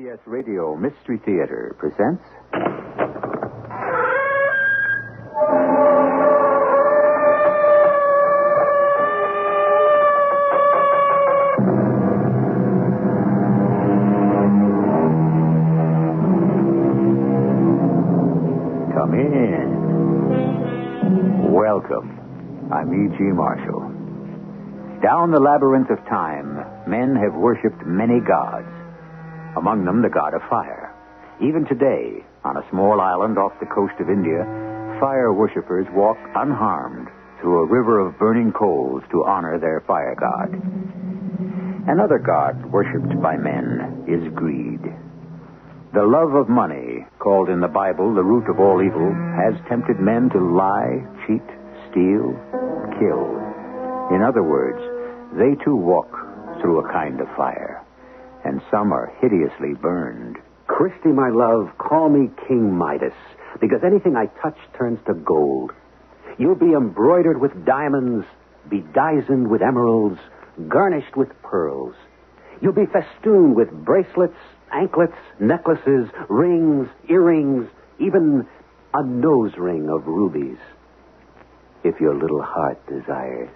CBS Radio Mystery Theater presents... Come in. Welcome. I'm E.G. Marshall. Down the labyrinth of time, men have worshipped many gods. Among them, the god of fire. Even today, on a small island off the coast of India, fire worshippers walk unharmed through a river of burning coals to honor their fire god. Another god worshipped by men is greed. The love of money, called in the Bible the root of all evil, has tempted men to lie, cheat, steal, kill. In other words, they too walk through a kind of fire. And some are hideously burned. Christy, my love, call me King Midas, because anything I touch turns to gold. You'll be embroidered with diamonds, bedizened with emeralds, garnished with pearls. You'll be festooned with bracelets, anklets, necklaces, rings, earrings, even a nose ring of rubies, if your little heart desires.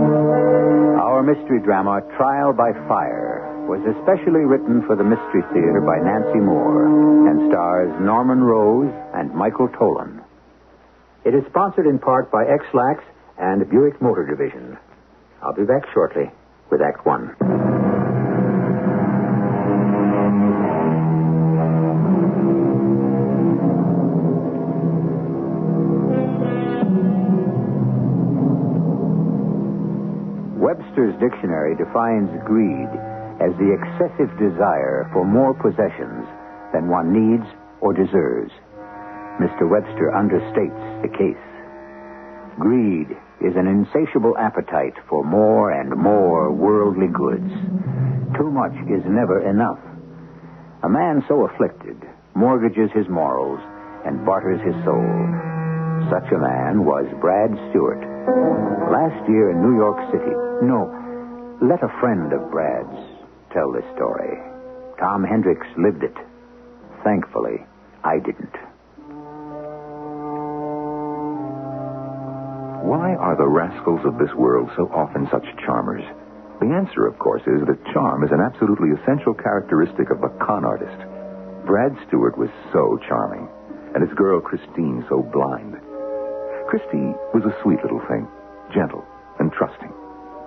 Our mystery drama, Trial by Fire, was especially written for the Mystery Theater by Nancy Moore and stars Norman Rose and Michael Tolan. It is sponsored in part by X-Lax and Buick Motor Division. I'll be back shortly with Act One. Webster's dictionary defines greed as the excessive desire for more possessions than one needs or deserves. Mr. Webster understates the case. Greed is an insatiable appetite for more and more worldly goods. Too much is never enough. A man so afflicted mortgages his morals and barters his soul. Such a man was Brad Stewart. Last year in New York City. No, let a friend of Brad's tell this story. Tom Hendricks lived it. Thankfully, I didn't. Why are the rascals of this world so often such charmers? The answer, of course, is that charm is an absolutely essential characteristic of a con artist. Brad Stewart was so charming, and his girl Christine so blind. Christy was a sweet little thing, gentle and trusting.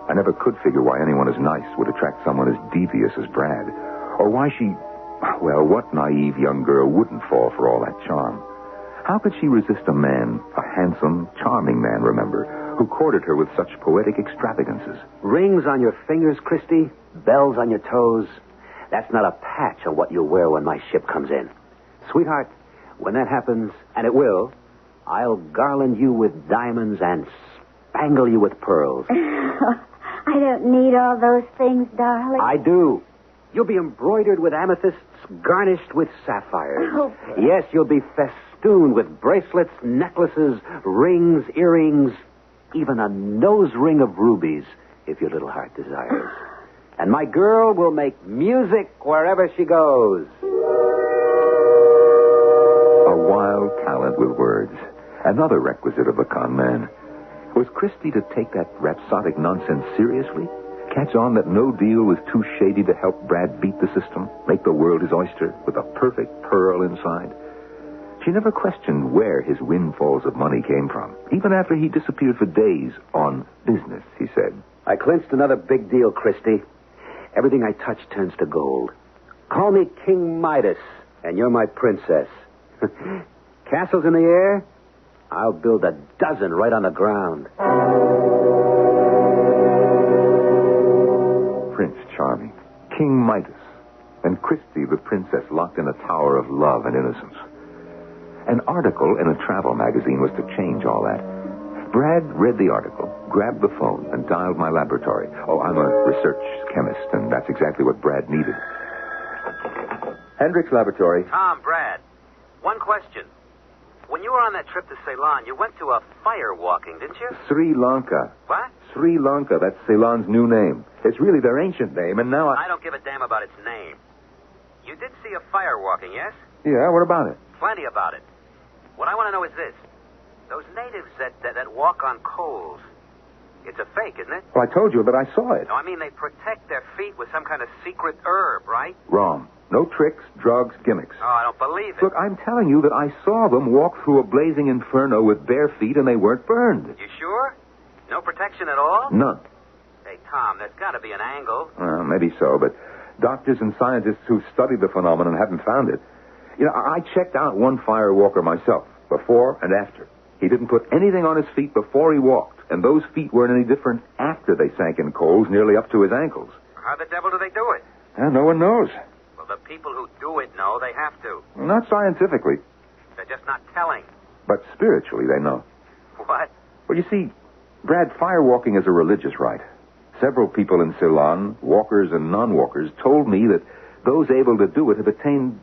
I never could figure why anyone as nice would attract someone as devious as Brad, or why well, what naive young girl wouldn't fall for all that charm? How could she resist a man, a handsome, charming man, remember, who courted her with such poetic extravagances? Rings on your fingers, Christy, bells on your toes. That's not a patch on what you'll wear when my ship comes in. Sweetheart, when that happens, and it will, I'll garland you with diamonds and spangle you with pearls. I don't need all those things, darling. I do. You'll be embroidered with amethysts, garnished with sapphires. Oh. Yes, you'll be festooned with bracelets, necklaces, rings, earrings, even a nose ring of rubies, if your little heart desires. And my girl will make music wherever she goes. A wild talent with words. Another requisite of a con man. Was Christy to take that rhapsodic nonsense seriously? Catch on that no deal was too shady to help Brad beat the system, make the world his oyster, with a perfect pearl inside? She never questioned where his windfalls of money came from, even after he disappeared for days on business, he said. I clinched another big deal, Christy. Everything I touch turns to gold. Call me King Midas, and you're my princess. Castles in the air? I'll build a dozen right on the ground. Prince Charming, King Midas, and Christy the princess locked in a tower of love and innocence. An article in a travel magazine was to change all that. Brad read the article, grabbed the phone, and dialed my laboratory. Oh, I'm a research chemist, and that's exactly what Brad needed. Hendricks Laboratory. Tom, Brad, one question. when you were on that trip to Ceylon, you went to a fire walking, didn't you? Sri Lanka. What? Sri Lanka, that's Ceylon's new name. It's really their ancient name, and now I don't give a damn about its name. You did see a fire walking, yes? Yeah, what about it? Plenty about it. What I want to know is this. Those natives that walk on coals, it's a fake, isn't it? Well, I told you that I saw it. No, I mean they protect their feet with some kind of secret herb, right? Wrong. No tricks, drugs, gimmicks. Oh, I don't believe it. Look, I'm telling you that I saw them walk through a blazing inferno with bare feet and they weren't burned. You sure? No protection at all? None. Hey, Tom, there's got to be an angle. Maybe so, but doctors and scientists who studied the phenomenon haven't found it. You know, I checked out one fire walker myself, before and after. He didn't put anything on his feet before he walked, and those feet weren't any different after they sank in coals nearly up to his ankles. How the devil do they do it? No one knows. Well, the people who do it know they have to. Not scientifically, They're just not telling. but spiritually they know. What? Well, you see, Brad, fire walking is a religious rite. Several people in Ceylon, walkers and non-walkers, told me that those able to do it have attained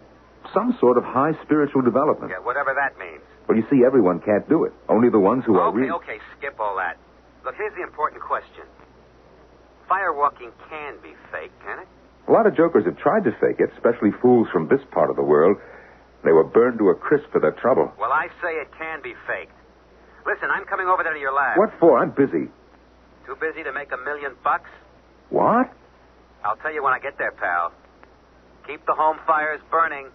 some sort of high spiritual development. Yeah, whatever that means. Well, you see, everyone can't do it. Only the ones who are really... Okay, skip all that. Look, here's the important question. Fire walking can be fake, can it? A lot of jokers have tried to fake it, especially fools from this part of the world. They were burned to a crisp for their trouble. Well, I say it can be faked. Listen, I'm coming over there to your lab. What for? I'm busy. Too busy to make $1 million? What? I'll tell you when I get there, pal. Keep the home fires burning.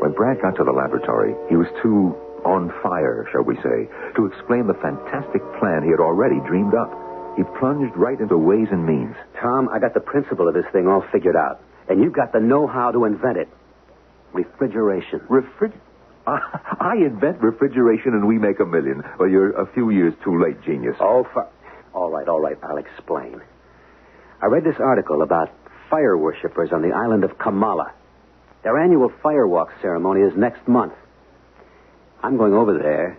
When Brad got to the laboratory, he was too on fire, shall we say, to explain the fantastic plan he had already dreamed up. He plunged right into ways and means. Tom, I got the principle of this thing all figured out. And you've got the know-how to invent it. Refrigeration. I invent refrigeration and we make $1 million. Well, you're a few years too late, genius. All right. I'll explain. I read this article about fire worshippers on the island of Kamala. Their annual firewalk ceremony is next month. I'm going over there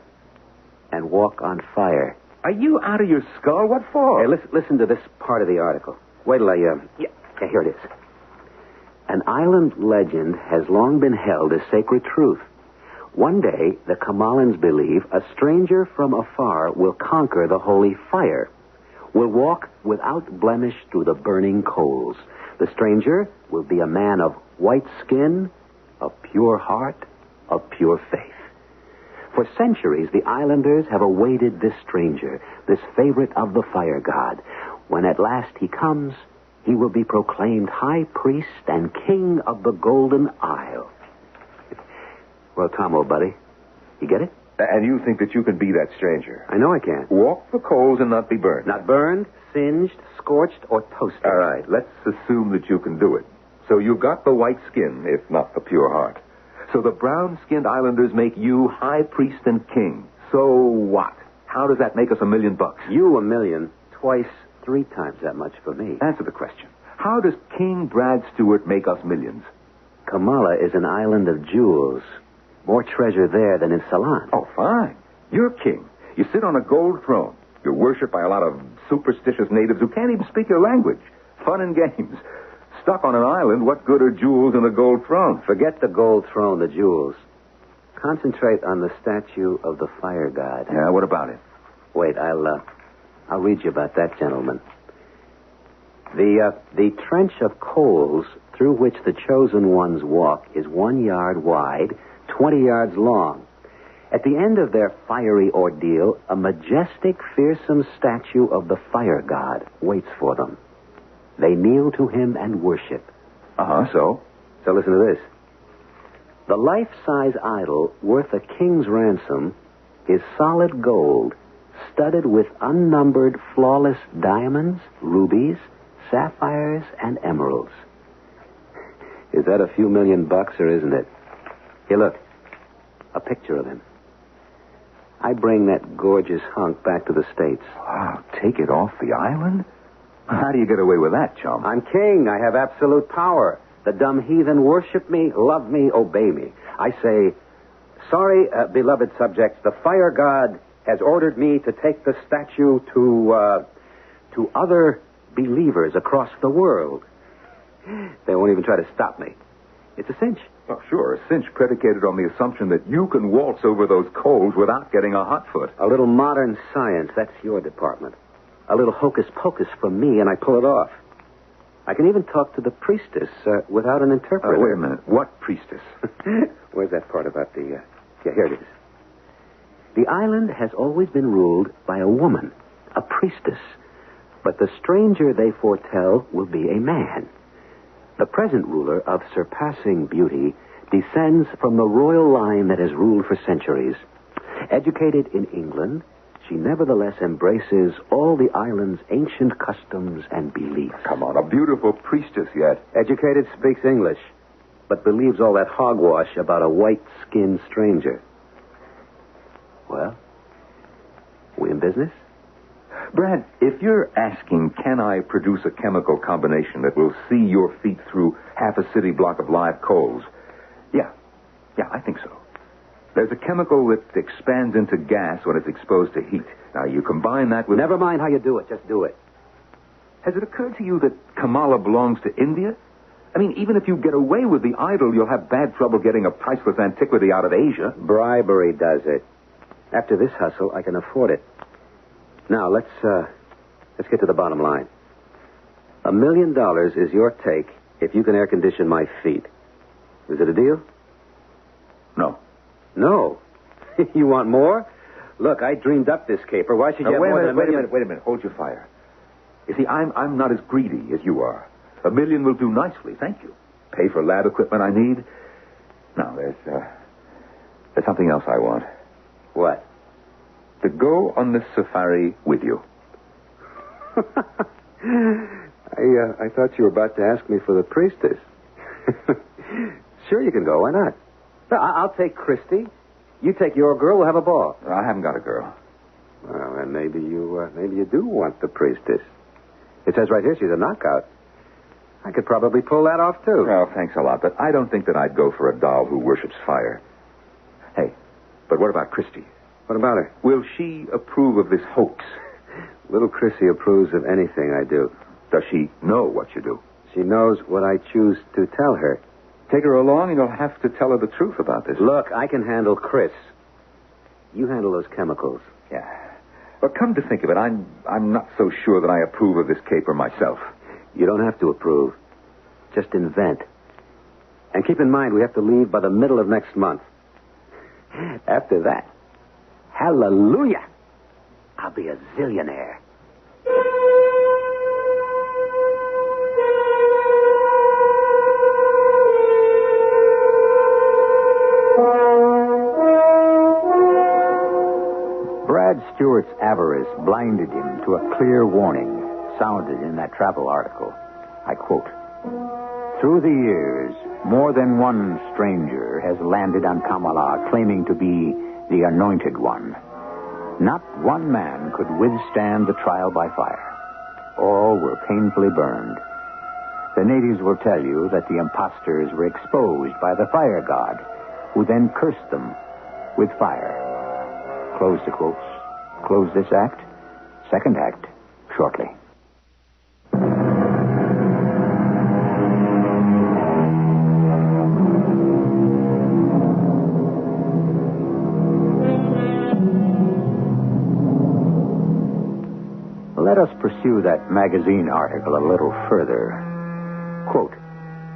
and walk on fire. Are you out of your skull? What for? Hey, listen to this part of the article. Wait till here it is. An island legend has long been held as sacred truth. One day, the Kamalans believe a stranger from afar will conquer the holy fire, will walk without blemish through the burning coals. The stranger will be a man of white skin, of pure heart, of pure faith. For centuries, the islanders have awaited this stranger, this favorite of the fire god. When at last he comes, he will be proclaimed high priest and king of the Golden Isle. Well, Tom, old buddy, you get it? And you think that you can be that stranger? I know I can. Walk the coals and not be burned. Not burned, singed, scorched, or toasted. All right, let's assume that you can do it. So you got the white skin, if not the pure heart. So the brown-skinned islanders make you high priest and king. So what? How does that make us $1 million? You $1 million, twice, 3 times that much for me. Answer the question. How does King Brad Stewart make us millions? Kamala is an island of jewels. More treasure there than in Ceylon. Oh, fine. You're king. You sit on a gold throne. You're worshipped by a lot of superstitious natives who can't even speak your language. Fun and games. Stuck on an island, what good are jewels and a gold throne? Forget the gold throne, the jewels. Concentrate on the statue of the fire god. Yeah, what about it? Wait, I'll read you about that, gentleman. The trench of coals through which the chosen ones walk is 1 yard wide, 20 yards long. At the end of their fiery ordeal, a majestic, fearsome statue of the fire god waits for them. They kneel to him and worship. So? So listen to this. The life-size idol worth a king's ransom is solid gold, studded with unnumbered flawless diamonds, rubies, sapphires, and emeralds. Is that a few $1 million or isn't it? Here, look. A picture of him. I bring that gorgeous hunk back to the States. Wow, take it off the island? How do you get away with that, chum? I'm king. I have absolute power. The dumb heathen worship me, love me, obey me. I say, sorry, beloved subjects, the fire god has ordered me to take the statue to other believers across the world. They won't even try to stop me. It's a cinch. Well, sure, a cinch predicated on the assumption that you can waltz over those coals without getting a hot foot. A little modern science, that's your department. A little hocus-pocus from me, and I pull it off. I can even talk to the priestess without an interpreter. Wait a minute. What priestess? Where's that part about the... Yeah, here it is. The island has always been ruled by a woman, a priestess. But the stranger they foretell will be a man. The present ruler of surpassing beauty descends from the royal line that has ruled for centuries. Educated in England, she nevertheless embraces all the island's ancient customs and beliefs. Come on, a beautiful priestess yet. Educated, speaks English, but believes all that hogwash about a white-skinned stranger. Well, we in business? Brad, if you're asking, can I produce a chemical combination that will see your feet through half a city block of live coals? Yeah, I think so. There's a chemical that expands into gas when it's exposed to heat. Now, you combine that with... Never mind how you do it, just do it. Has it occurred to you that Kamala belongs to India? I mean, even if you get away with the idol, you'll have bad trouble getting a priceless antiquity out of Asia. Bribery does it. After this hustle, I can afford it. Now, let's get to the bottom line. $1 million is your take if you can air condition my feet. Is it a deal? No. No. You want more? Look, I dreamed up this caper. Why should you have more than $1 million? Wait a minute. Hold your fire. You see, I'm not as greedy as you are. $1 million will do nicely, thank you. Pay for lab equipment I need. Now, there's something else I want. What? To go on this safari with you. I thought you were about to ask me for the priestess. Sure, you can go. Why not? I'll take Christy. You take your girl. We'll have a ball. I haven't got a girl. Well, then maybe you do want the priestess. It says right here she's a knockout. I could probably pull that off, too. Well, thanks a lot, but I don't think that I'd go for a doll who worships fire. Hey, but what about Christy? What about her? Will she approve of this hoax? Little Chrissy approves of anything I do. Does she know what you do? She knows what I choose to tell her. Take her along and you'll have to tell her the truth about this. Look, I can handle Chris. You handle those chemicals. Yeah. But come to think of it, I'm not so sure that I approve of this caper myself. You don't have to approve. Just invent. And keep in mind, we have to leave by the middle of next month. After that, hallelujah, I'll be a zillionaire. Brad Stewart's avarice blinded him to a clear warning sounded in that travel article. I quote, "Through the years, more than one stranger has landed on Kamala claiming to be the anointed one. Not one man could withstand the trial by fire. All were painfully burned. The natives will tell you that the impostors were exposed by the fire god, who then cursed them with fire." Close the quotes. Close this act. Second act, shortly. Let us pursue that magazine article a little further. Quote,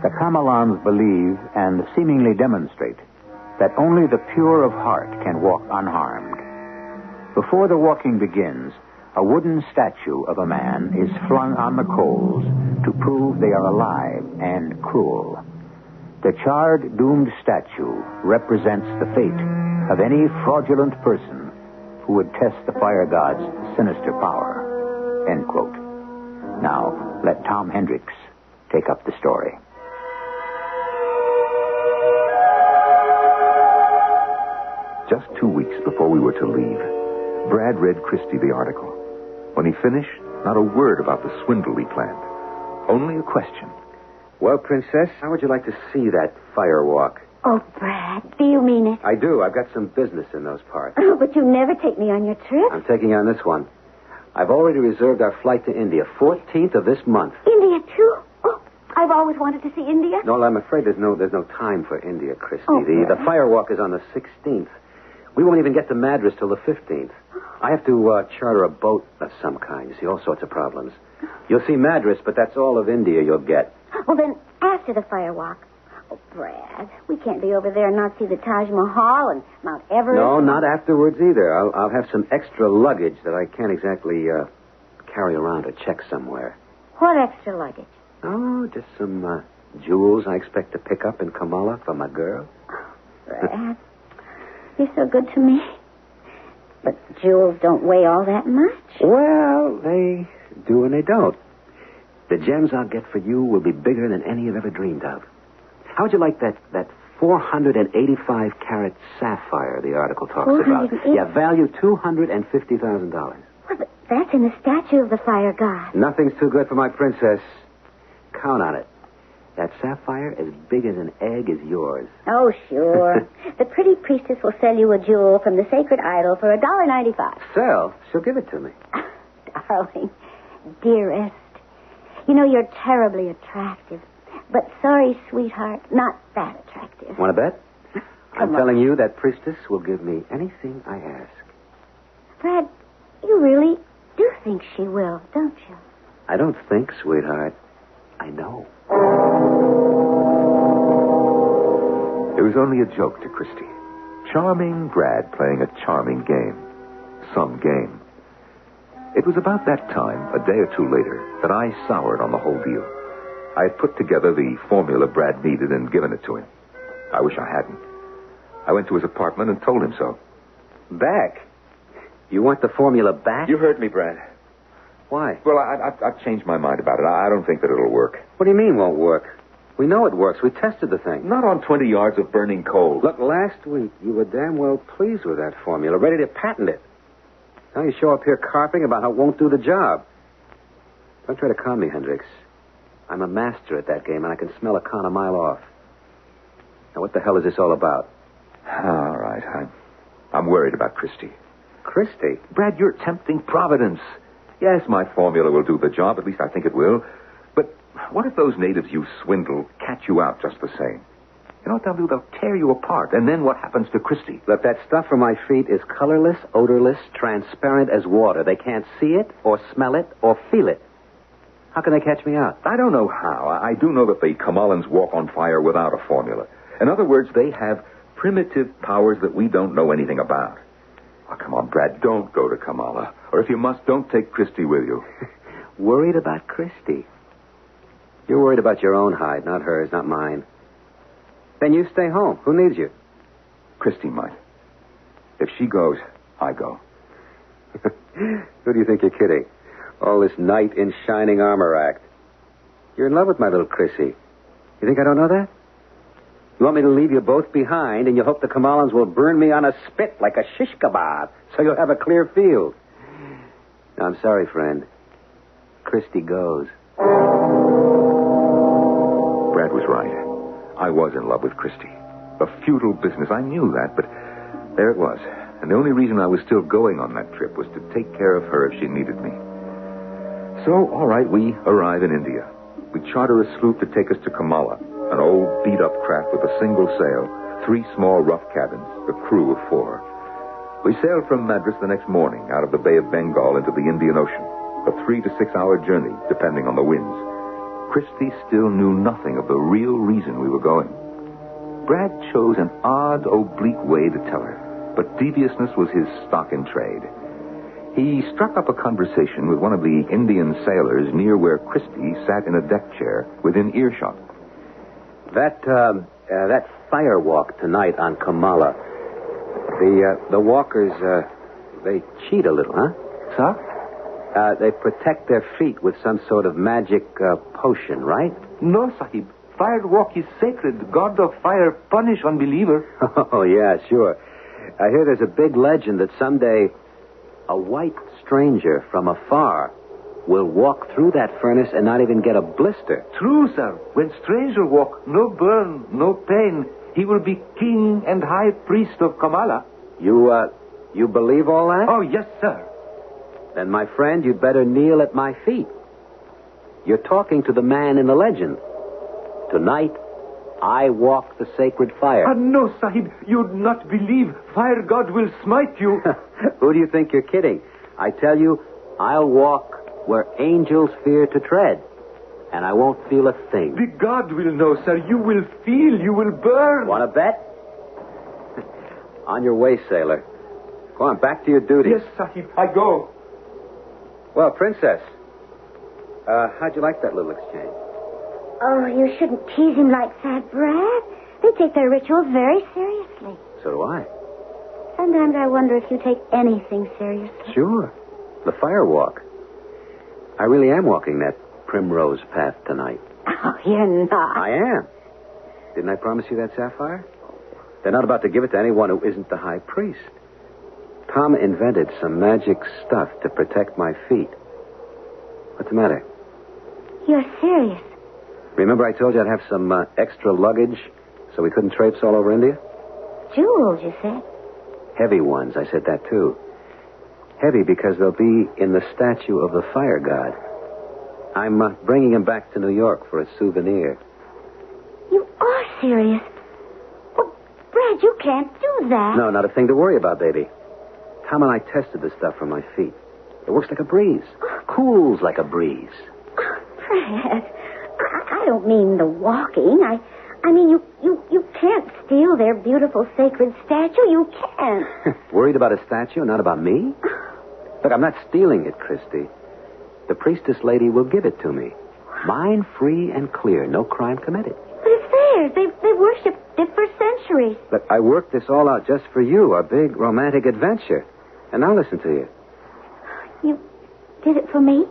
"The Kamalans believe and seemingly demonstrate that only the pure of heart can walk unharmed. Before the walking begins, a wooden statue of a man is flung on the coals to prove they are alive and cruel. The charred, doomed statue represents the fate of any fraudulent person who would test the fire god's sinister power." End quote. Now, let Tom Hendricks take up the story. Just 2 weeks before we were to leave, Brad read Christy the article. When he finished, not a word about the swindle he planned. Only a question. Well, Princess, how would you like to see that fire walk? Oh, Brad, do you mean it? I do. I've got some business in those parts. Oh, but you never take me on your trip. I'm taking you on this one. I've already reserved our flight to India, 14th of this month. India, too? Oh. I've always wanted to see India. No, I'm afraid there's no time for India, Christy. Oh, the firewalk is on the 16th. We won't even get to Madras till the 15th. I have to charter a boat of some kind. You see, all sorts of problems. You'll see Madras, but that's all of India you'll get. Well, then, after the firewalk. Oh, Brad, we can't be over there and not see the Taj Mahal and Mount Everest. No, not afterwards either. I'll have some extra luggage that I can't exactly carry around or check somewhere. What extra luggage? Oh, just some jewels I expect to pick up in Kamala for my girl. Brad, you're so good to me. But jewels don't weigh all that much. Well, they do and they don't. The gems I'll get for you will be bigger than any you've ever dreamed of. How would you like that 485-carat sapphire the article talks about? Yeah, value $250,000. Well, but that's in the statue of the fire god. Nothing's too good for my princess. Count on it. That sapphire, as big as an egg, is yours. Oh, sure. The pretty priestess will sell you a jewel from the sacred idol for $1.95. Sell? She'll give it to me. Darling, dearest, you know you're terribly attractive. But sorry, sweetheart, not that attractive. Want to bet? I'm Come telling you that priestess will give me anything I ask. Brad, you really do think she will, don't you? I don't think, sweetheart. I know. It was only a joke to Christy. Charming Brad playing a charming game. Some game. It was about that time, a day or two later, that I soured on the whole deal. I had put together the formula Brad needed and given it to him. I wish I hadn't. I went to his apartment and told him so. Back? You want the formula back? You heard me, Brad. Why? Well, I've changed my mind about it. I don't think that it'll work. What do you mean won't work? We know it works. We tested the thing. Not on 20 yards of burning coal. Look, last week you were damn well pleased with that formula, ready to patent it. Now you show up here carping about how it won't do the job. Don't try to calm me, Hendricks. I'm a master at that game, and I can smell a con a mile off. Now, what the hell is this all about? All right. I'm worried about Christy. Christy? Brad, you're tempting Providence. Yes, my formula will do the job. At least I think it will. But what if those natives you swindle catch you out just the same? You know what they'll do? They'll tear you apart. And then what happens to Christy? Look, that stuff from my feet is colorless, odorless, transparent as water. They can't see it, or smell it, or feel it. How can they catch me out? I don't know how. I do know that the Kamalans walk on fire without a formula. In other words, they have primitive powers that we don't know anything about. Oh, come on, Brad, don't go to Kamala. Or if you must, don't take Christy with you. Worried about Christy? You're worried about your own hide, not hers, not mine. Then you stay home. Who needs you? Christy might. If she goes, I go. Who do you think you're kidding? All this knight in shining armor act. You're in love with my little Chrissy. You think I don't know that? You want me to leave you both behind, and you hope the Kamalans will burn me on a spit like a shish kebab, so you'll have a clear field. Now, I'm sorry, friend. Christy goes. Brad was right. I was in love with Christy. A futile business. I knew that, but there it was. And the only reason I was still going on that trip was to take care of her if she needed me. So, all right, we arrive in India. We charter a sloop to take us to Kamala, an old beat-up craft with a single sail, 3 small rough cabins, a crew of 4. We sailed from Madras the next morning out of the Bay of Bengal into the Indian Ocean, a 3 to 6 hour journey, depending on the winds. Christy still knew nothing of the real reason we were going. Brad chose an odd, oblique way to tell her, but deviousness was his stock in trade. He struck up a conversation with one of the Indian sailors near where Christy sat in a deck chair within earshot. That firewalk tonight on Kamala, the walkers, they cheat a little, huh? Sir? They protect their feet with some sort of magic potion, right? No, Sahib. Firewalk is sacred. God of fire punish unbeliever. Oh, yeah, sure. I hear there's a big legend that someday a white stranger from afar will walk through that furnace and not even get a blister. True, sir. When stranger walk, no burn, no pain. He will be king and high priest of Kamala. You believe all that? Oh, yes, sir. Then, my friend, you'd better kneel at my feet. You're talking to the man in the legend. Tonight, I walk the sacred fire. No, Sahib. You'd not believe. Fire god will smite you. Who do you think you're kidding? I tell you, I'll walk where angels fear to tread. And I won't feel a thing. The god will know, sir. You will feel. You will burn. Want to bet? On your way, sailor. Go on, back to your duties. Yes, Sahib. I go. Well, Princess, how'd you like that little exchange? Oh, you shouldn't tease him like that, Brad. They take their rituals very seriously. So do I. Sometimes I wonder if you take anything seriously. Sure. The fire walk. I really am walking that primrose path tonight. Oh, you're not. I am. Didn't I promise you that sapphire? They're not about to give it to anyone who isn't the high priest. Tom invented some magic stuff to protect my feet. What's the matter? You're serious. Remember I told you I'd have some extra luggage so we couldn't traipse all over India? Jewels, you said. Heavy ones, I said that too. Heavy because they'll be in the statue of the fire god. I'm bringing him back to New York for a souvenir. You are serious. Oh, Brad, you can't do that. No, not a thing to worry about, baby. Tom and I tested the stuff for my feet. It works like a breeze. Cools like a breeze. Oh, Brad, I don't mean the walking. I mean, you can't steal their beautiful sacred statue. You can't. Worried about a statue, not about me? Look, I'm not stealing it, Christy. The priestess lady will give it to me. Mine free and clear, no crime committed. But it's theirs. They've worshipped it for centuries. But I worked this all out just for you, our big romantic adventure. And now listen to you. You did it for me?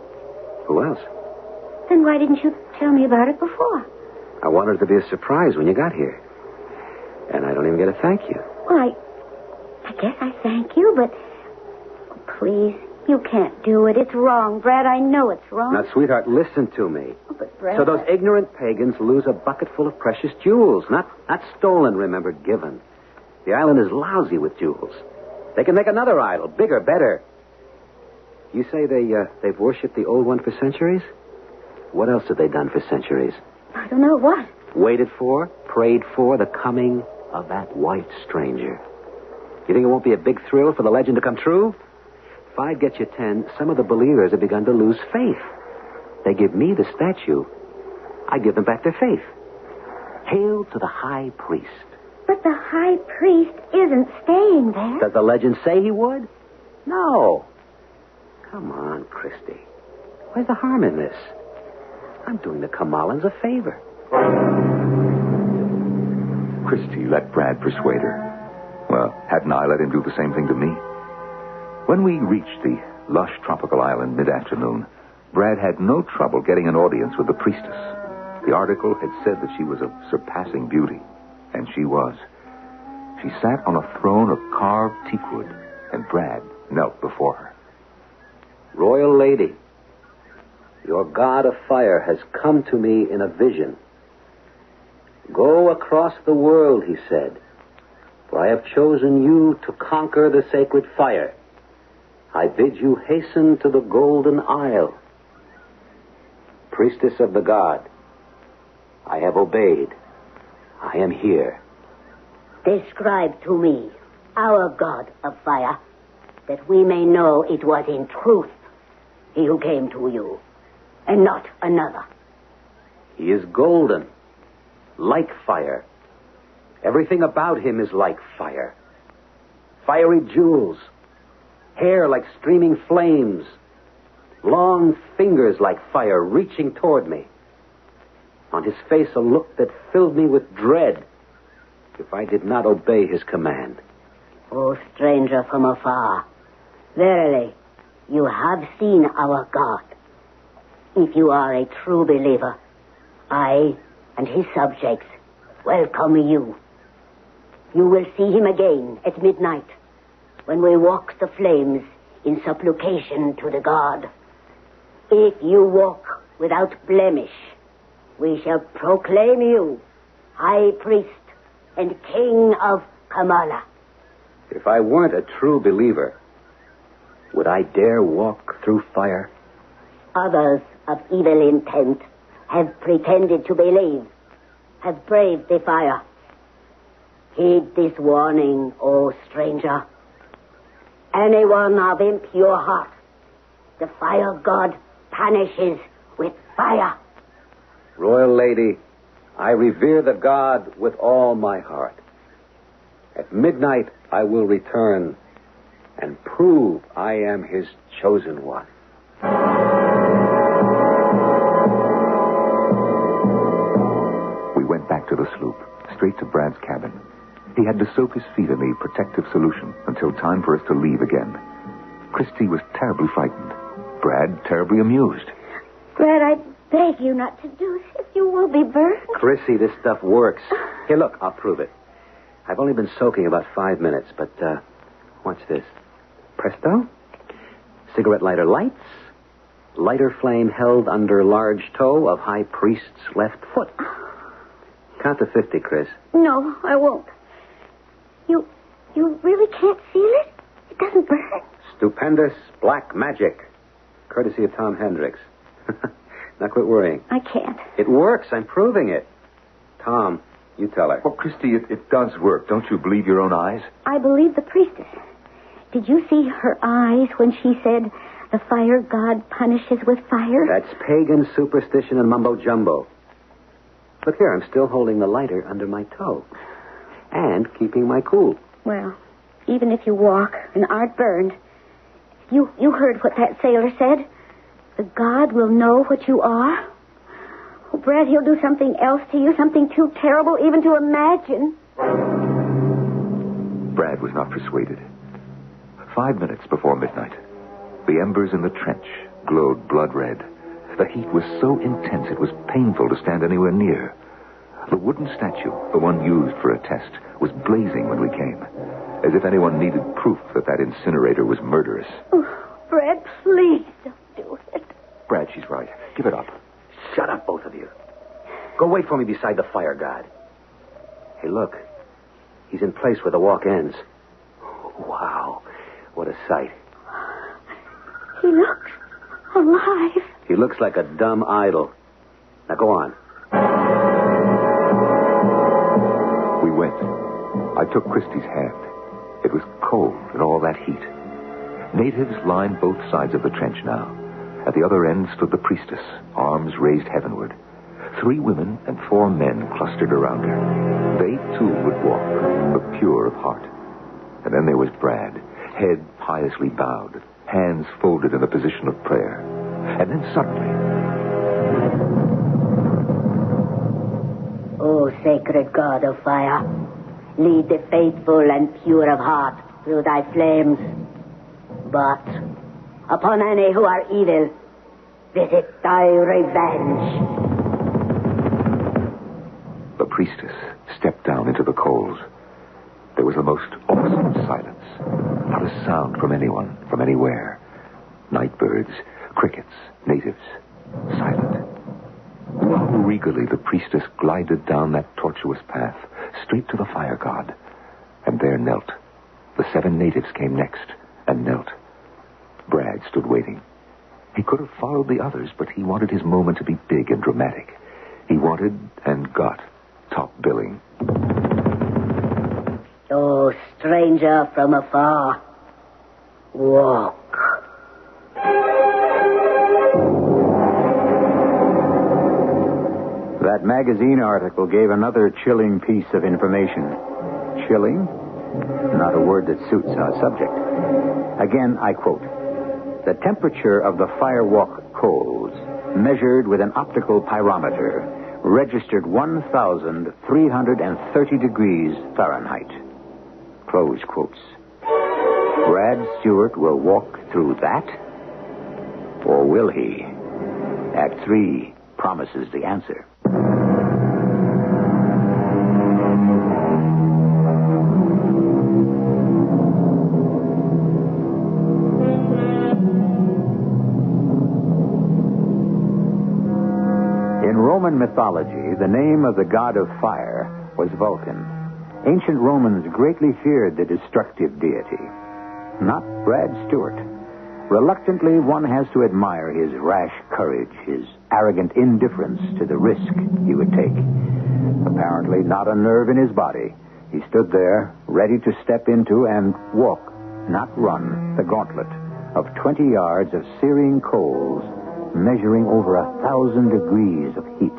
Who else? Then why didn't you tell me about it before? I wanted it to be a surprise when you got here. And I don't even get a thank you. Well, I guess I thank you, but please, you can't do it. It's wrong, Brad. I know it's wrong. Now, sweetheart, listen to me. Oh, but Brad... So those ignorant pagans lose a bucket full of precious jewels. Not stolen, remember, given. The island is lousy with jewels. They can make another idol, bigger, better. You say they've worshipped the old one for centuries? What else have they done for centuries? I don't know what. Waited for, prayed for the coming of that white stranger. You think it won't be a big thrill for the legend to come true? If I get you 10, some of the believers have begun to lose faith. They give me the statue. I give them back their faith. Hail to the high priest. But the high priest isn't staying there. Does the legend say he would? No. Come on, Christy. Where's the harm in this? I'm doing the Kamalans a favor. Christy let Brad persuade her. Well, hadn't I let him do the same thing to me? When we reached the lush tropical island mid-afternoon, Brad had no trouble getting an audience with the priestess. The article had said that she was of surpassing beauty, and she was. She sat on a throne of carved teakwood, and Brad knelt before her. Royal lady, your god of fire has come to me in a vision. Go across the world, he said, for I have chosen you to conquer the sacred fire. I bid you hasten to the golden isle. Priestess of the god, I have obeyed. I am here. Describe to me our god of fire, that we may know it was in truth he who came to you, and not another. He is golden, like fire. Everything about him is like fire. Fiery jewels, hair like streaming flames, long fingers like fire reaching toward me. On his face a look that filled me with dread if I did not obey his command. O stranger from afar, verily, you have seen our God. If you are a true believer, I and his subjects welcome you. You will see him again at midnight, when we walk the flames in supplication to the God. If you walk without blemish, we shall proclaim you High Priest and King of Kamala. If I weren't a true believer, would I dare walk through fire? Others of evil intent have pretended to believe, has braved the fire. Heed this warning, O stranger. Anyone of impure heart, the fire god punishes with fire. Royal lady, I revere the god with all my heart. At midnight I will return and prove I am his chosen one. We went back to the sloop, straight to Brad's cabin. He had to soak his feet in the protective solution until time for us to leave again. Christy was terribly frightened. Brad terribly amused. Brad, I beg you not to do this. You will be burned. Chrissy, this stuff works. Here, look, I'll prove it. I've only been soaking about 5 minutes, but, watch this. Presto. Cigarette lighter lights. Lighter flame held under large toe of high priest's left foot. Count to 50, Chris. No, I won't. You really can't feel it? It doesn't burn. Stupendous black magic. Courtesy of Tom Hendricks. Now quit worrying. I can't. It works. I'm proving it. Tom, you tell her. Well, Christy, it does work. Don't you believe your own eyes? I believe the priestess. Did you see her eyes when she said, the fire god punishes with fire? That's pagan superstition and mumbo-jumbo. Look here, I'm still holding the lighter under my toe. And keeping my cool. Well, even if you walk and aren't burned, you heard what that sailor said. The god will know what you are. Oh, Brad, he'll do something else to you, something too terrible even to imagine. Brad was not persuaded. 5 minutes before midnight, the embers in the trench glowed blood red. The heat was so intense it was painful to stand anywhere near. The wooden statue, the one used for a test, was blazing when we came, as if anyone needed proof that incinerator was murderous. Oh, Brad, please don't do it. Brad, she's right. Give it up. Shut up, both of you. Go wait for me beside the fire god. Hey, look. He's in place where the walk ends. Wow. What a sight. He looks alive. He looks like a dumb idol. Now go on. We went. I took Christy's hand. It was cold in all that heat. Natives lined both sides of the trench now. At the other end stood the priestess, arms raised heavenward. 3 women and 4 men clustered around her. They, too, would walk, but pure of heart. And then there was Brad, head piously bowed, hands folded in a position of prayer. And then suddenly... O sacred god of fire, lead the faithful and pure of heart through thy flames. But upon any who are evil, visit thy revenge. The priestess stepped down into the coals. There was the most awesome silence. Not a sound from anyone, from anywhere. Night birds, crickets, natives, silent. How regally the priestess glided down that tortuous path, straight to the fire god, and there knelt. The 7 natives came next, and knelt. Brad stood waiting. He could have followed the others, but he wanted his moment to be big and dramatic. He wanted and got top billing. O stranger from afar, walk. That magazine article gave another chilling piece of information. Chilling? Not a word that suits our subject. Again, I quote, "The temperature of the firewalk coals, measured with an optical pyrometer, registered 1,330 degrees Fahrenheit." Close quotes. Brad Stewart will walk through that? Or will he? Act 3 promises the answer. In Roman mythology, the name of the god of fire was Vulcan. Ancient Romans greatly feared the destructive deity. Not Brad Stewart. Reluctantly, one has to admire his rash courage, his arrogant indifference to the risk he would take. Apparently not a nerve in his body. He stood there, ready to step into and walk, not run, the gauntlet of 20 yards of searing coals measuring over 1,000 degrees of heat.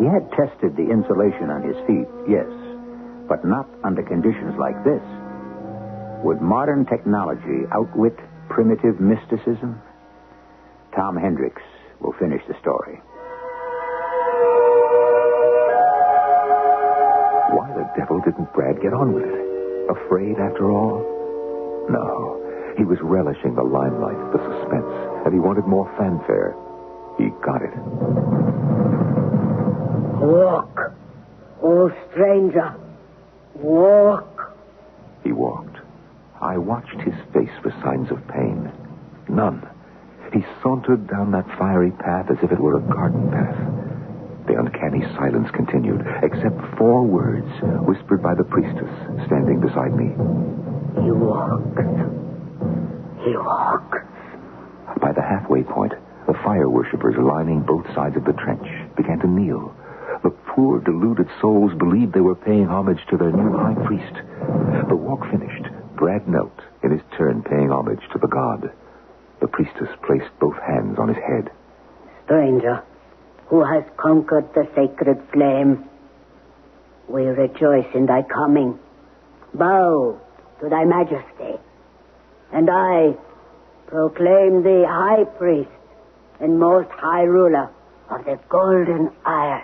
He had tested the insulation on his feet, yes, but not under conditions like this. Would modern technology outwit primitive mysticism? Tom Hendricks will finish the story. Why the devil didn't Brad get on with it? Afraid, after all? No. He was relishing the limelight, the suspense, and he wanted more fanfare. He got it. Walk, oh stranger, walk. He walked. I watched his face for signs of pain. None. He sauntered down that fiery path as if it were a garden path. The uncanny silence continued, except 4 words whispered by the priestess standing beside me. He walks. He walks. By the halfway point, the fire worshippers lining both sides of the trench began to kneel. The poor, deluded souls believed they were paying homage to their new high priest. The walk finished. Brad knelt, in his turn paying homage to the god. The priestess placed both hands on his head. Stranger, who has conquered the sacred flame, we rejoice in thy coming. Bow to thy majesty. And I proclaim thee high priest and most high ruler of the golden iron.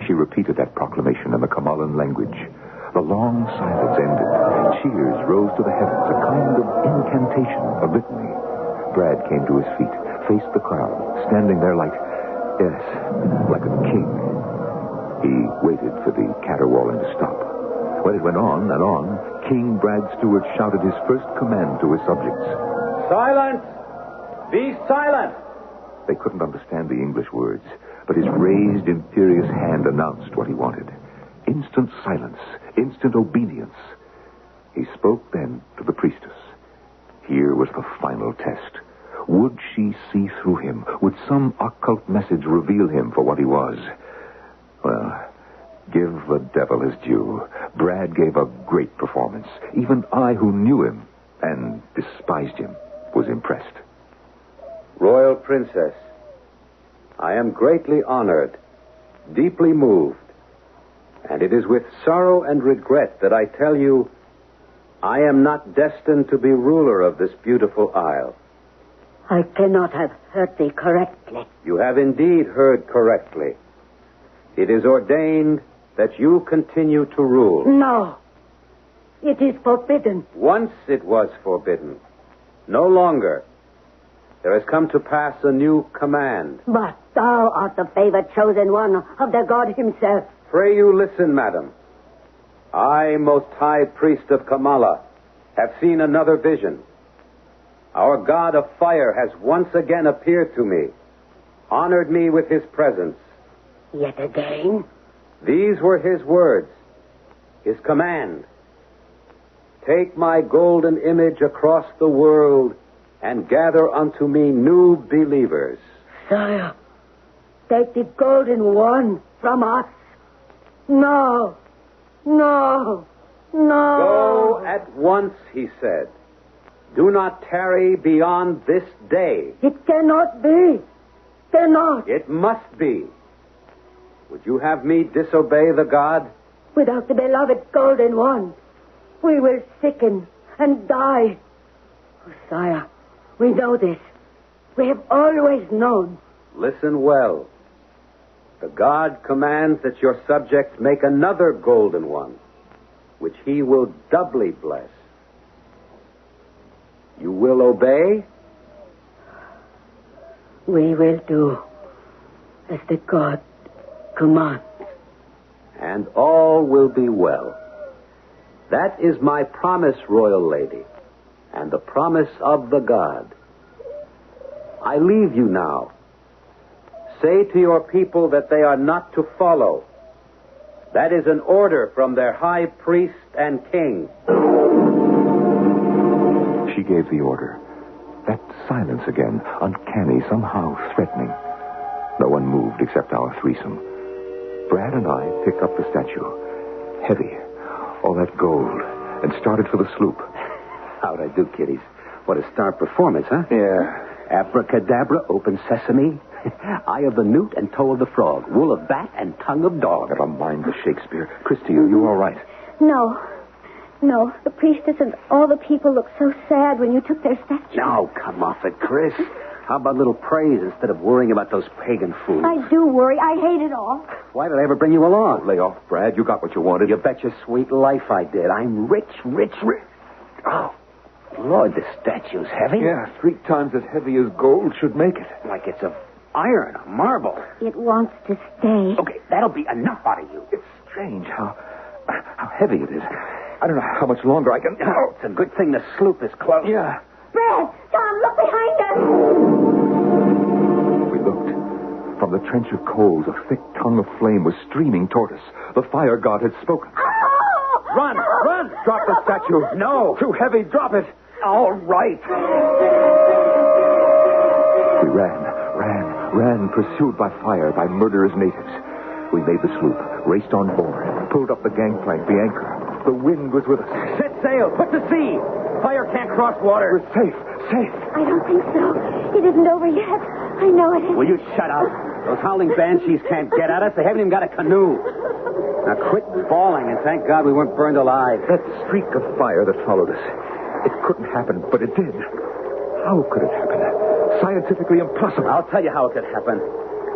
She repeated that proclamation in the Kamalan language. The long silence ended. Cheers rose to the heavens, a kind of incantation, a litany. Brad came to his feet, faced the crowd, standing there like a king. He waited for the caterwauling to stop. When it went on and on, King Brad Stewart shouted his first command to his subjects. Silence! Be silent! They couldn't understand the English words, but his raised, imperious hand announced what he wanted. Instant silence, instant obedience. He spoke then to the priestess. Here was the final test. Would she see through him? Would some occult message reveal him for what he was? Well, give the devil his due. Brad gave a great performance. Even I, who knew him and despised him, was impressed. Royal Princess, I am greatly honored, deeply moved, and it is with sorrow and regret that I tell you I am not destined to be ruler of this beautiful isle. I cannot have heard thee correctly. You have indeed heard correctly. It is ordained that you continue to rule. No. It is forbidden. Once it was forbidden. No longer. There has come to pass a new command. But thou art the favored chosen one of the god himself. Pray you listen, madam. I, most high priest of Kamala, have seen another vision. Our god of fire has once again appeared to me, honored me with his presence. Yet again? These were his words, his command. Take my golden image across the world and gather unto me new believers. Sire, take the golden one from us. No, no, no. Go at once, he said. Do not tarry beyond this day. It cannot be. Cannot. It must be. Would you have me disobey the god? Without the beloved golden one, we will sicken and die. Oh, sire, we know this. We have always known. Listen well. The god commands that your subjects make another golden one, which he will doubly bless. You will obey? We will do as the god commands. And all will be well. That is my promise, royal lady, and the promise of the god. I leave you now. Say to your people that they are not to follow. That is an order from their high priest and king. She gave the order. That silence again, uncanny, somehow threatening. No one moved except our threesome. Brad and I picked up the statue. Heavy. All that gold. And started for the sloop. How'd I do, kiddies? What a star performance, huh? Yeah. Abracadabra, open sesame. Eye of the newt and toe of the frog. Wool of bat and tongue of dog. Never mind the Shakespeare. Christy, are you all right? No. No, the priestess and all the people looked so sad when you took their statue. No, come off it, Chris. How about a little praise instead of worrying about those pagan fools? I do worry. I hate it all. Why did I ever bring you along? Lay off, Brad. You got what you wanted. You bet your sweet life I did. I'm rich. Oh, Lord, this statue's heavy. Yeah, 3 times as heavy as gold should make it. Like it's of iron or marble. It wants to stay. Okay, that'll be enough out of you. It's strange how heavy it is. I don't know how much longer I can... Oh, it's a good thing the sloop is close. Yeah. Brad, Tom, look behind us. We looked. From the trench of coals, a thick tongue of flame was streaming toward us. The fire god had spoken. Oh! Run! Drop the statue. No. Too heavy. Drop it. All right. We ran, pursued by fire, by murderous natives. We made the sloop, raced on board, pulled up the gangplank, the anchor. The wind was with us. Set sail. Put to sea. Fire can't cross water. We're safe. I don't think so. It isn't over yet. I know it isn't. Will you shut up? Those howling banshees can't get at us. They haven't even got a canoe. Now quit bawling, and thank God we weren't burned alive. That streak of fire that followed us. It couldn't happen, but it did. How could it happen? Scientifically impossible. I'll tell you how it could happen.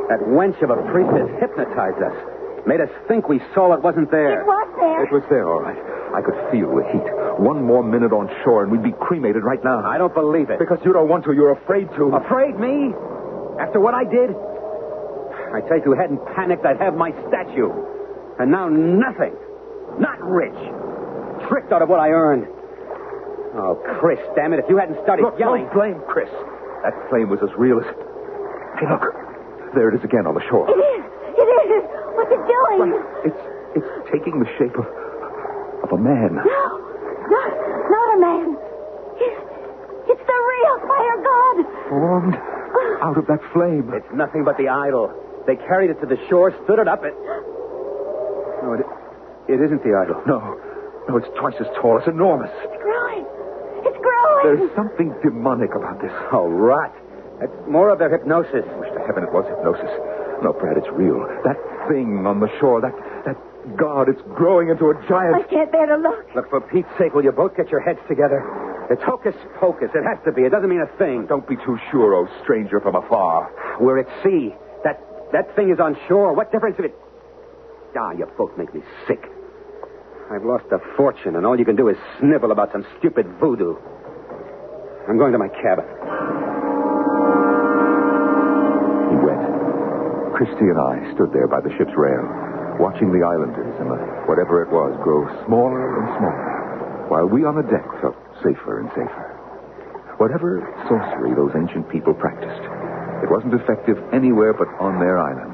That wench of a priestess hypnotized us. Made us think we saw what wasn't there. It was there. It was there, all right. I could feel the heat. One more minute on shore, and we'd be cremated right now. I don't believe it. Because you don't want to. You're afraid to. Afraid me? After what I did? I tell you, if you hadn't panicked, I'd have my statue. And now nothing. Not rich. Tricked out of what I earned. Oh, Chris, damn it, if you hadn't started Look, yelling... don't blame Chris. That flame was as real as... Hey, look. There it is again on the shore. It is. What's it doing? It's taking the shape of a man. No, not a man. It's the real fire god. Formed out of that flame. It's nothing but the idol. They carried it to the shore, stood it up, and... No, it isn't the idol. No, it's twice as tall. It's enormous. It's growing. There's something demonic about this. Oh, rot. That's more of their hypnosis. Wish to heaven it was hypnosis. No, Brad, it's real. That thing on the shore, that god, it's growing into a giant... I can't bear to look. Look, for Pete's sake, will you both get your heads together? It's hocus pocus. It has to be. It doesn't mean a thing. Don't be too sure, oh stranger from afar. We're at sea. That thing is on shore. What difference if it... Ah, you both make me sick. I've lost a fortune, and all you can do is snivel about some stupid voodoo. I'm going to my cabin. He went. Christy and I stood there by the ship's rail, watching the islanders and whatever it was grow smaller and smaller, while we on the deck felt safer and safer. Whatever sorcery those ancient people practiced, it wasn't effective anywhere but on their island.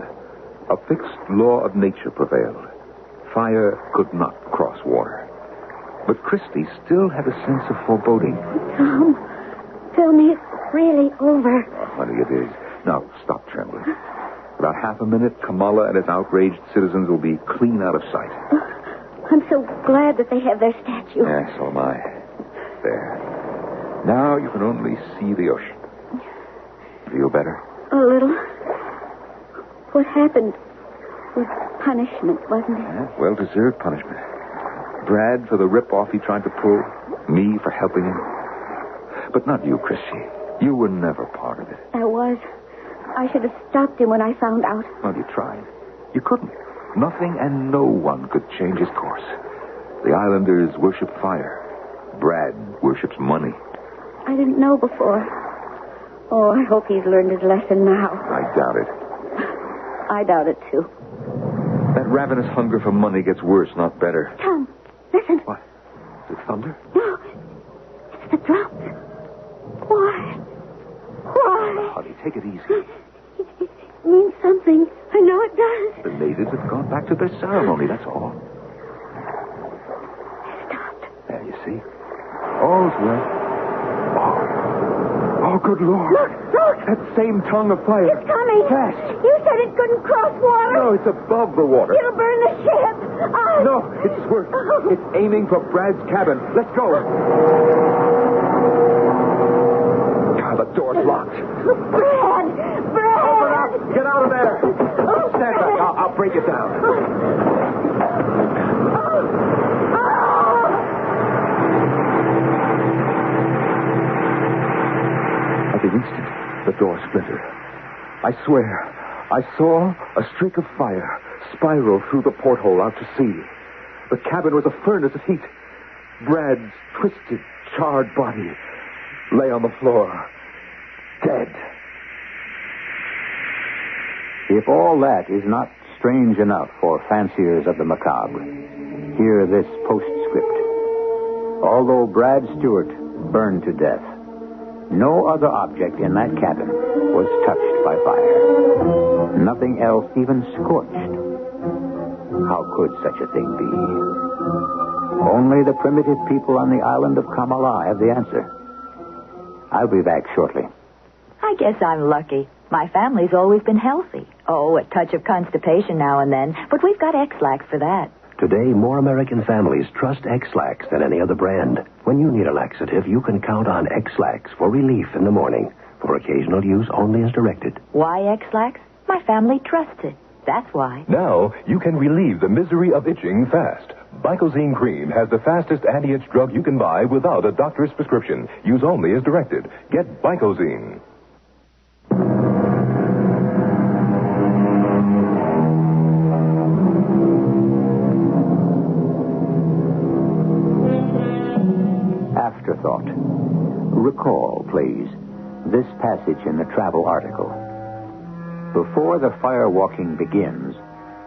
A fixed law of nature prevailed. Fire could not cross water. But Christy still had a sense of foreboding. Tom, tell me it's really over. Oh, honey, it is. Now, stop trembling. About half a minute, Kamala and his outraged citizens will be clean out of sight. I'm so glad that they have their statue. Yes, so am I. There. Now you can only see the ocean. Feel better? A little. What happened was punishment, wasn't it? Yeah, well-deserved punishment. Brad for the rip-off he tried to pull. Me for helping him. But not you, Christy. You were never part of it. I was. I should have stopped him when I found out. Well, you tried. You couldn't. Nothing and no one could change his course. The islanders worship fire. Brad worships money. I didn't know before. Oh, I hope he's learned his lesson now. I doubt it. I doubt it, too. That ravenous hunger for money gets worse, not better. Tom, listen. What? Is it thunder? No. It's the drums. Why? Honey, take it easy. It means something. I know it does. The natives have gone back to their ceremony, that's all. Stopped. There, you see. All's well. Oh, good Lord. Look! That same tongue of fire. It's coming. Fast. You said it couldn't cross water. No, it's above the water. It'll burn the ship. No, it's worse. It's aiming for Brad's cabin. Let's go. God, the door's locked. Brad! Open up. Get out of there. Stand back. I'll break it down. At the instant, the door splintered. I swear, I saw a streak of fire spiral through the porthole out to sea. The cabin was a furnace of heat. Brad's twisted, charred body lay on the floor, dead. If all that is not strange enough for fanciers of the macabre, hear this postscript. Although Brad Stewart burned to death, no other object in that cabin was touched by fire. Nothing else even scorched. How could such a thing be? Only the primitive people on the island of Kamala have the answer. I'll be back shortly. I guess I'm lucky. My family's always been healthy. Oh, a touch of constipation now and then, but we've got X-Lax for that. Today, more American families trust X-Lax than any other brand. When you need a laxative, you can count on X-Lax for relief in the morning. For occasional use only as directed. Why X-Lax? My family trusts it. That's why. Now, you can relieve the misery of itching fast. Bicozene Cream has the fastest anti-itch drug you can buy without a doctor's prescription. Use only as directed. Get Bicozene. Afterthought. Recall, please, this passage in the travel article. Before the fire walking begins,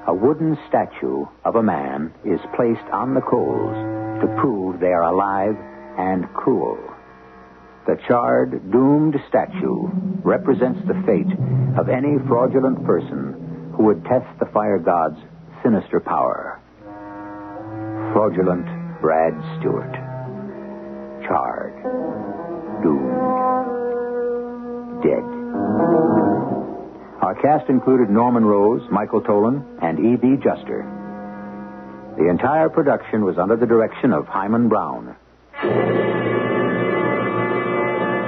a wooden statue of a man is placed on the coals to prove they are alive and cool. The charred, doomed statue represents the fate of any fraudulent person who would test the fire god's sinister power. Fraudulent Brad Stewart. Charred. Doomed. Dead. Our cast included Norman Rose, Michael Tolan, and Evie Juster. The entire production was under the direction of Hyman Brown.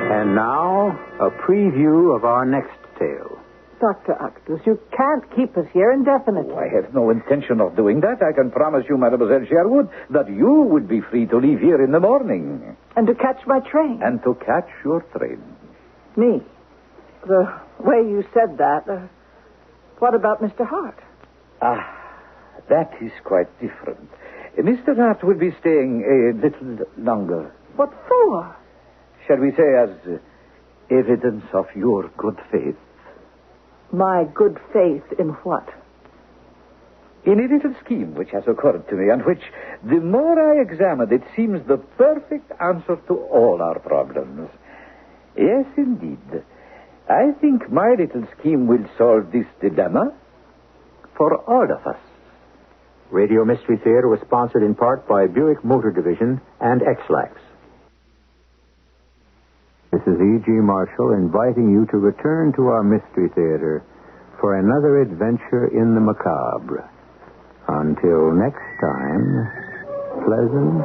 And now, a preview of our next tale. Dr. Octus, you can't keep us here indefinitely. I have no intention of doing that. I can promise you, Mademoiselle Sherwood, that you would be free to leave here in the morning. And to catch my train. And to catch your train. Me? The way you said that. What about Mr. Hart? That is quite different. Mr. Hart will be staying a little longer. What for? Shall we say as evidence of your good faith? My good faith in what? In a little scheme which has occurred to me, and which, the more I examine it, seems the perfect answer to all our problems. Yes, indeed. I think my little scheme will solve this dilemma for all of us. Radio Mystery Theater was sponsored in part by Buick Motor Division and X-Lax. This is E.G. Marshall inviting you to return to our Mystery Theater for another adventure in the macabre. Until next time, pleasant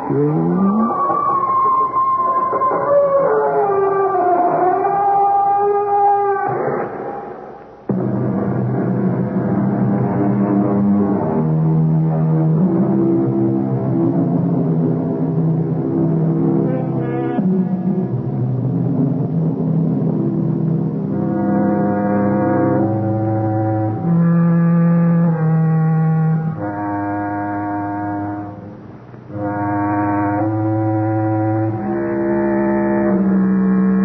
dreams.